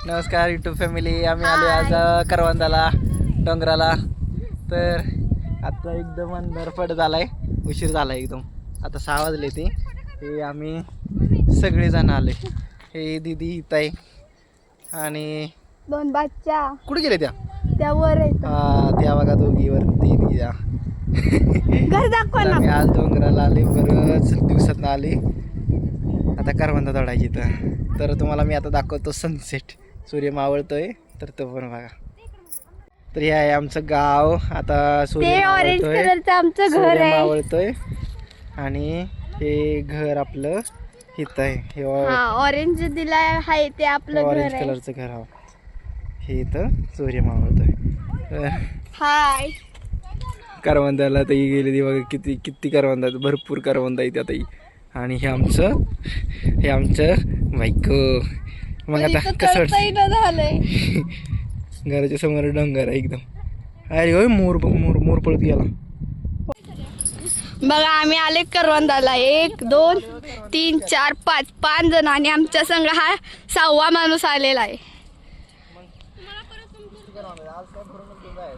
नमस्कार YouTube family. आम्ही आलो आज करवंदाला डोंगराला. तर आता एकदम अंधार पड झालाय, उशीर झाला एकदम. आता 6 वाजले ते आम्ही सगळेजण आले. हे दीदी इथं आहे आणि 2 बच्चा कुठे गेले त्यावर त्या बघा दोघी वरती द्या. घर दाखवा ना. आम्ही आज डोंगराला आले, बरंच दिवसात आले. आता करवंदा तोडायची तर तुम्हाला मी आता दाखवतो सनसेट. सूर्य मावळतोय तर तो पण बघा. तर हे आहे आमचं गाव. आता सूर्य ऑरेंज मावळतोय, कलरचं आमचं घर सूर्य आहे. मावळतोय आणि हे घर आपलं इथं आहे. हे ऑरेंज दिला आहे ते आपलं घर ऑरेंज आहे. कलरचं घर आहे. हे इथं सूर्य मावळतोय. हाय करवंदाला ताई गेली ती बघा. किती किती करवंदा, भरपूर करवंदा येते ताई. आणि हे आमचं बायको. मग आता कसं झालंय. घराच्या समोर डोंगर आहे एकदम. अरे होय, मोर मोर मोर पळत गेला. बघा आम्ही आले करवंदाला. 1 2 3 4 5 जण आणि आमच्या संघ हा 6वा माणूस आलेला आहे.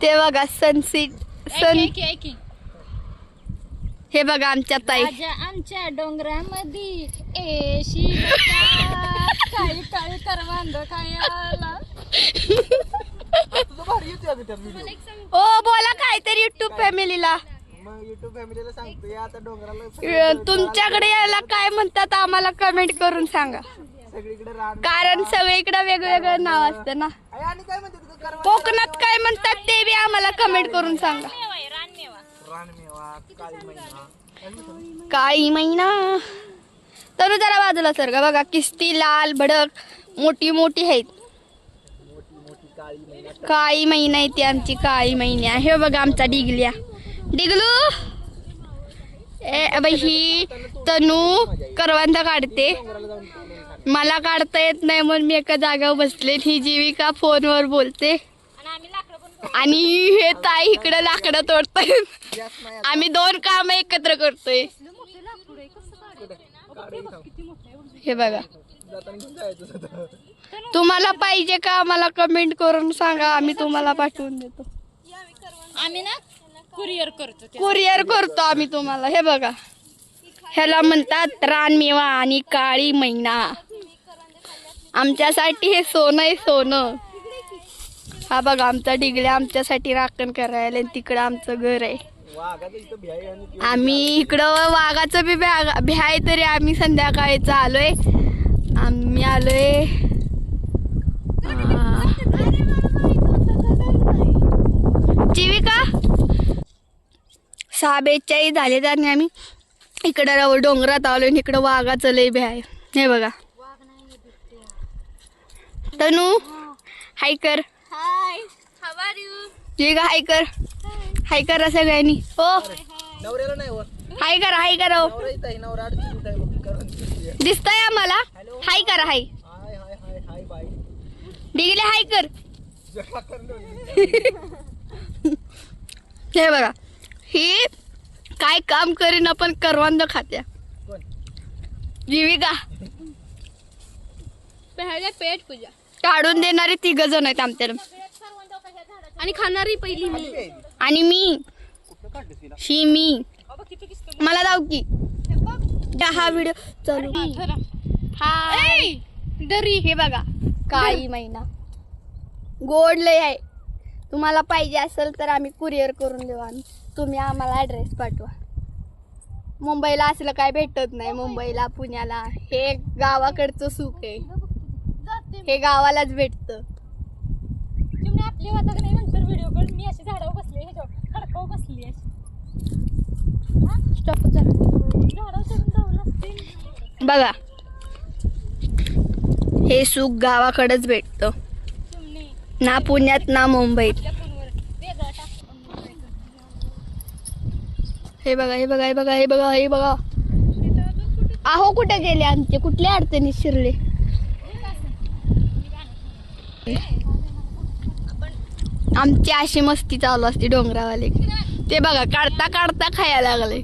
ते बघा सनसेट हे बघा आमच्या ताई. आमच्या डोंगरामध्ये काळी काळी करवंद खायला. ओ बोला काहीतरी युट्यूब फॅमिलीला. तुमच्याकडे याला काय म्हणतात आम्हाला कमेंट करून सांगा, कारण सगळीकडे वेगवेगळं नाव असतं ना. कोकणात काय म्हणतात ते बी आम्हाला कमेंट करून सांगा. काळी मैना. तर जरा बाजूला सर का बघा, किस्ती लाल भडक मोठी मोठी आहेत. काळी मैना आहे ती आमची काळी मैना. हे बघा आमचा डिगल्या डिगलू. बाई ही तनू करवंदा काढते. मला काढता येत नाही म्हणून मी एका जागेवर बसले. ही जीविका फोनवर बोलते आणि हे ताई इकडे लाकडं तोडताय. आम्ही 2 काम एकत्र करतोय. हे बघा, तुम्हाला पाहिजे का आम्हाला कमेंट करून सांगा, आम्ही तुम्हाला पाठवून देतो. आम्ही ना कुरिअर करतो आम्ही तुम्हाला. हे बघा, ह्याला म्हणतात रानमेवा आणि काळी मैना. आमच्यासाठी हे सोनं आहे, सोनं. हा बघा आमचा डिगल्या आमच्यासाठी राखण करायला. तिकडं आमचं घर आहे. आम्ही इकडं वाघाचं बी भ्याय तरी आम्ही संध्याकाळीच आलोय. आम्ही आलोय जीविका 6:42 झाले आणि आम्ही इकडं डोंगरात आलोय. इकडं वाघाचं लय भ्याय. हे बघा तनू हाय कर. हाय, हाऊ आर यू? जीविका हाय कर. हाय करा सगळ्यांनी. हो हाय करा, हाय करा. दिसतंय आम्हाला. हाय करा, हाय डिगले हाय कर. हे बघा ही काय काम करीन आपण करवंद खात्या. जीविका पेट पूजा काढून देणारे 3 जण आहेत आमच्याकडे आणि खाणारी पहिली मी. आणि मी मी मला जाऊ की हा व्हिडिओ चालू. हाय दरी. हे बघा काळी मैना गोड लय आहे. तुम्हाला पाहिजे असेल तर आम्ही कुरिअर करून देऊ. आम्ही तुम्ही आम्हाला ॲड्रेस पाठवा. मुंबईला असलं काय भेटत नाही. मुंबईला पुण्याला हे गावाकडचं सुख आहे. हे गावालाच भेटतं. तुम्ही आपली वाचा नाही म्हणतो व्हिडिओ कॉल. मी अशी झाडावर बसले, हे खडकावर बसली अशी. स्टॉप झालं. झाडावर चढून जावं लागते. बघा हे सुख गावाकडेच भेटतं, ना पुण्यात ना मुंबईत. हे बघा हे बघा हे बघा हे बघा हे बघा. आहो कुठे गेले आमचे, कुठल्या अडचणीत शिरले. आमची अशी मस्ती चालू असते डोंगरावाले. ते बघा काढता काढता खायला लागले.